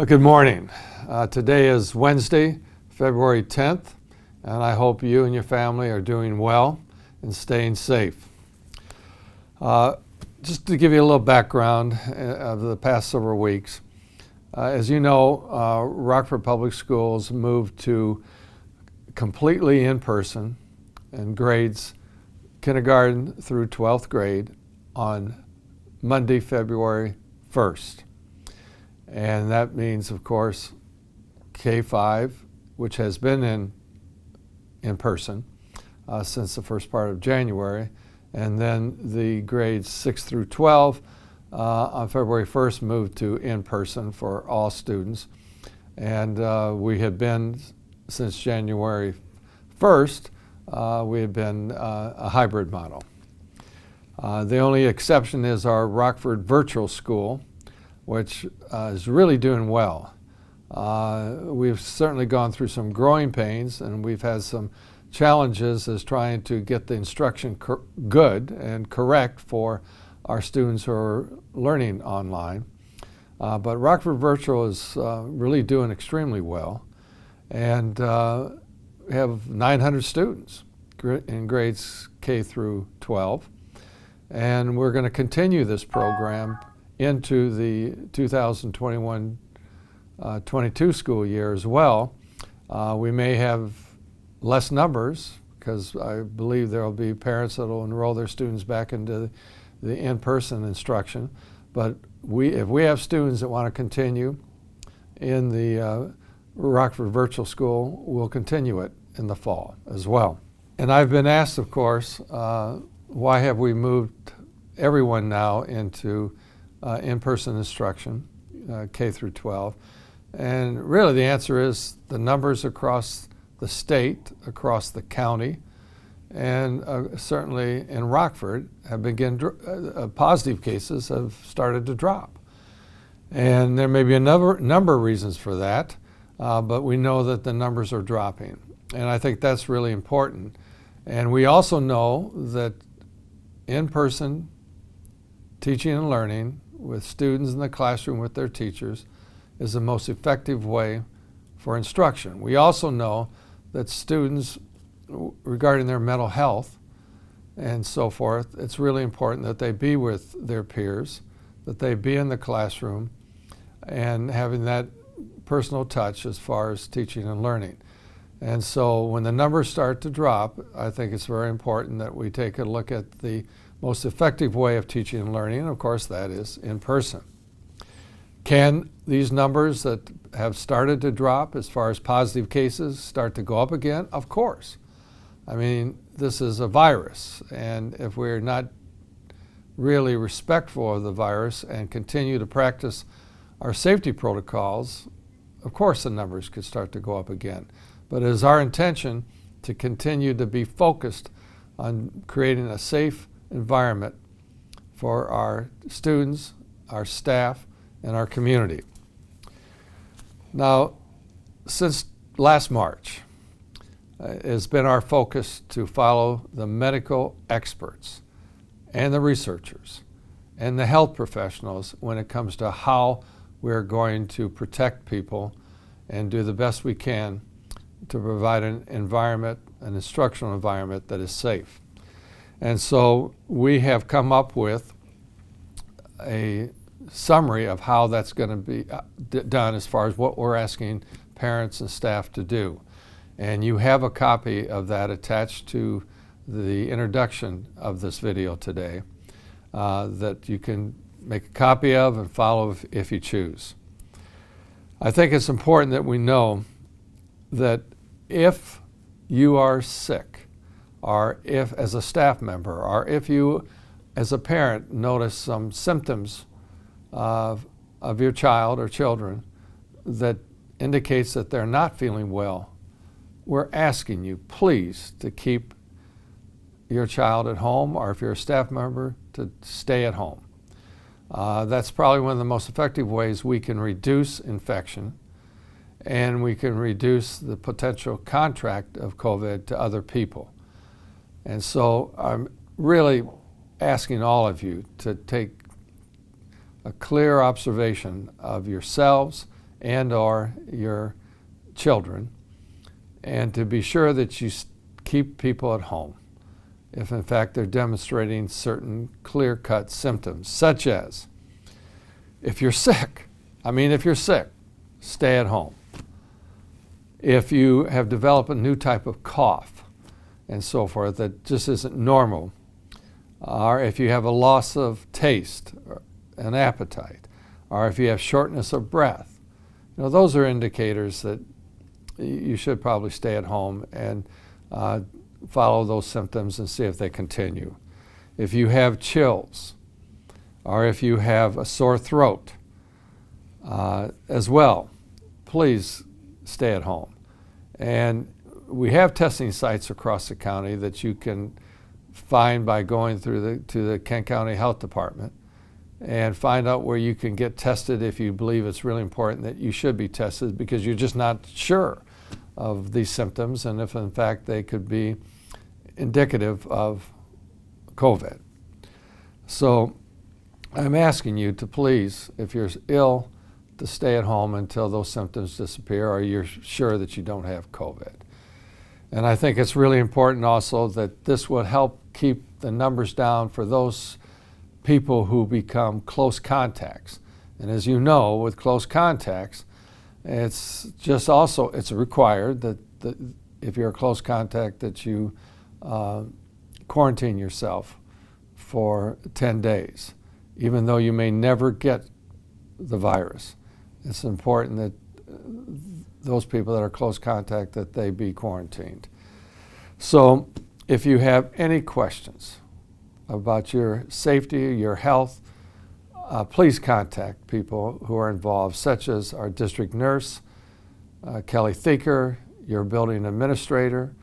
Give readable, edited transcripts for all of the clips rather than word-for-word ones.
Well, good morning. Today is Wednesday, February 10th, and I hope you and your family are doing well and staying safe. Just to give you a little background of the past several weeks, as you know, Rockford Public Schools moved to completely in person in grades kindergarten through 12th grade on Monday, February 1st. And that means, of course, K-5, which has been in person since the first part of January, and then the grades 6 through 12 on February 1st moved to in person for all students. And we had been, since January 1st, we had been a hybrid model. The only exception is our Rockford virtual school, which is really doing well. We've certainly gone through some growing pains, and we've had some challenges as trying to get the instruction good and correct for our students who are learning online. But Rockford Virtual is really doing extremely well, and we have 900 students in grades K through 12, and we're going to continue this program into the 2021-22 school year as well. We may have less numbers because I believe there will be parents that will enroll their students back into the in-person instruction. But if we have students that want to continue in the Rockford Virtual School, we'll continue it in the fall as well. And I've been asked, of course, why have we moved everyone now into in-person instruction, K through 12. And really the answer is the numbers across the state, across the county, and certainly in Rockford have positive cases have started to drop. And there may be a number of reasons for that, but we know that the numbers are dropping. And I think that's really important. And we also know that in-person teaching and learning with students in the classroom with their teachers is the most effective way for instruction. We also know that students, regarding their mental health and so forth, it's really important that they be with their peers, that they be in the classroom, and having that personal touch as far as teaching and learning. And so when the numbers start to drop, I think it's very important that we take a look at the most effective way of teaching and learning, and of course that is in person. Can these numbers that have started to drop as far as positive cases start to go up again? Of course. I mean, this is a virus, and if we're not really respectful of the virus and continue to practice our safety protocols, of course the numbers could start to go up again. But it is our intention to continue to be focused on creating a safe environment for our students, our staff, and our community. Now, since last March, it's been our focus to follow the medical experts and the researchers and the health professionals when it comes to how we're going to protect people and do the best we can to provide an environment, an instructional environment that is safe. And so we have come up with a summary of how that's going to be done as far as what we're asking parents and staff to do. And you have a copy of that attached to the introduction of this video today that you can make a copy of and follow if you choose. I think it's important that we know that if you are sick, or if as a staff member, or if you as a parent notice some symptoms of your child or children that indicates that they're not feeling well, we're asking you please to keep your child at home, or if you're a staff member, to stay at home. That's probably one of the most effective ways we can reduce infection, and we can reduce the potential contract of COVID to other people. And so I'm really asking all of you to take a clear observation of yourselves and or your children, and to be sure that you keep people at home if in fact they're demonstrating certain clear-cut symptoms, such as if you're sick, stay at home. If you have developed a new type of cough and so forth that just isn't normal, or if you have a loss of taste and appetite, or if you have shortness of breath, those are indicators that you should probably stay at home and follow those symptoms and see if they continue. If you have chills, or if you have a sore throat as well, please stay at home. And we have testing sites across the county that you can find by going to the Kent County Health Department and find out where you can get tested if you believe it's really important that you should be tested, because you're just not sure of these symptoms and if in fact they could be indicative of COVID. So I'm asking you to please, if you're ill, to stay at home until those symptoms disappear or you're sure that you don't have COVID. And I think it's really important also that this will help keep the numbers down for those people who become close contacts. And as you know, with close contacts, it's required that if you're a close contact that you quarantine yourself for 10 days, even though you may never get the virus. It's important that those people that are close contact, that they be quarantined. So if you have any questions about your safety, your health, please contact people who are involved, such as our district nurse, Kelly Thieker, your building administrator,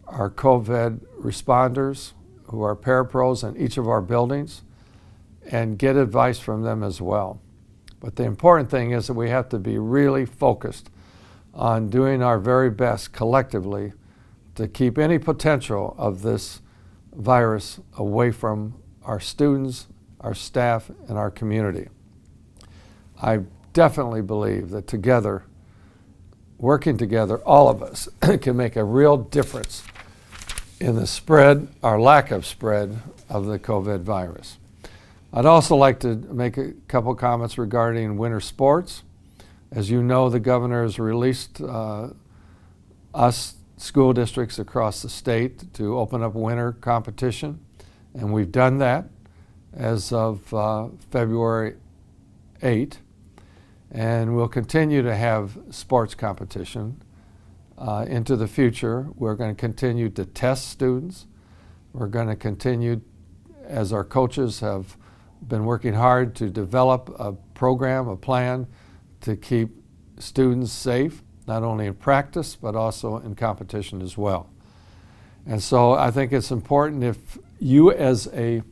our COVID responders who are parapros in each of our buildings, and get advice from them as well. But the important thing is that we have to be really focused on doing our very best collectively to keep any potential of this virus away from our students, our staff, and our community. I definitely believe that together, working together, all of us can make a real difference in the spread, or lack of spread, of the COVID virus. I'd also like to make a couple comments regarding winter sports. As you know, the governor has released us school districts across the state to open up winter competition, and we've done that as of February 8, and we'll continue to have sports competition into the future. We're going to continue to test students. We're going to continue, as our coaches have been working hard to develop a program, a plan to keep students safe, not only in practice, but also in competition as well. And so I think it's important, if you as a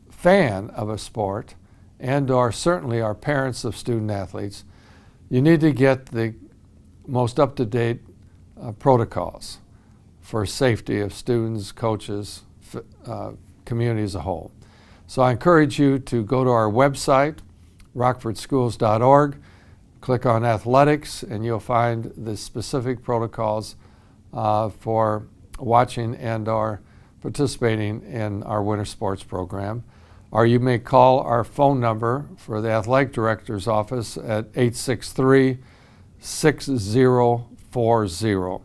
fan of a sport and or certainly are parents of student athletes, you need to get the most up-to-date protocols for safety of students, coaches, community as a whole. So I encourage you to go to our website, rockfordschools.org, click on athletics, and you'll find the specific protocols for watching and or participating in our winter sports program. Or you may call our phone number for the athletic director's office at 863-6040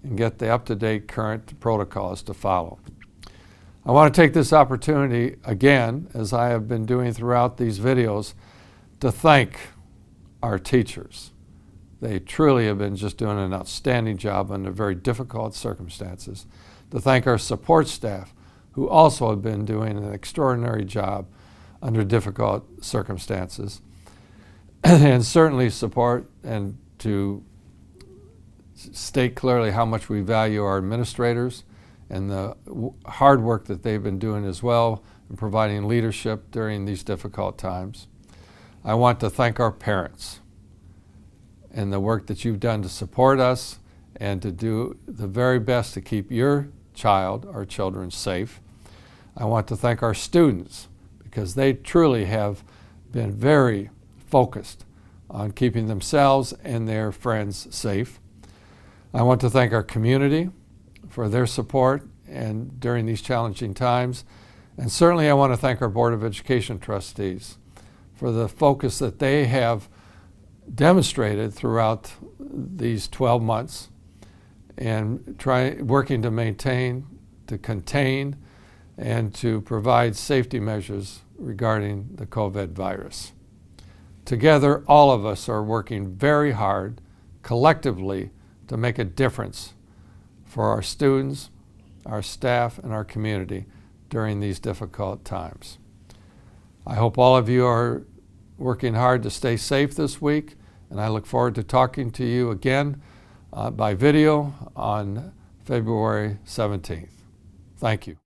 and get the up-to-date current protocols to follow. I want to take this opportunity again, as I have been doing throughout these videos, to thank our teachers. They truly have been just doing an outstanding job under very difficult circumstances. To thank our support staff, who also have been doing an extraordinary job under difficult circumstances. And certainly support and to state clearly how much we value our administrators and the hard work that they've been doing as well in providing leadership during these difficult times. I want to thank our parents and the work that you've done to support us and to do the very best to keep your child, our children, safe. I want to thank our students because they truly have been very focused on keeping themselves and their friends safe. I want to thank our community for their support and during these challenging times. And certainly I want to thank our Board of Education trustees for the focus that they have demonstrated throughout these 12 months and working to maintain, to contain, and to provide safety measures regarding the COVID virus. Together, all of us are working very hard, collectively, to make a difference for our students, our staff, and our community during these difficult times. I hope all of you are working hard to stay safe this week, and I look forward to talking to you again by video on February 17th. Thank you.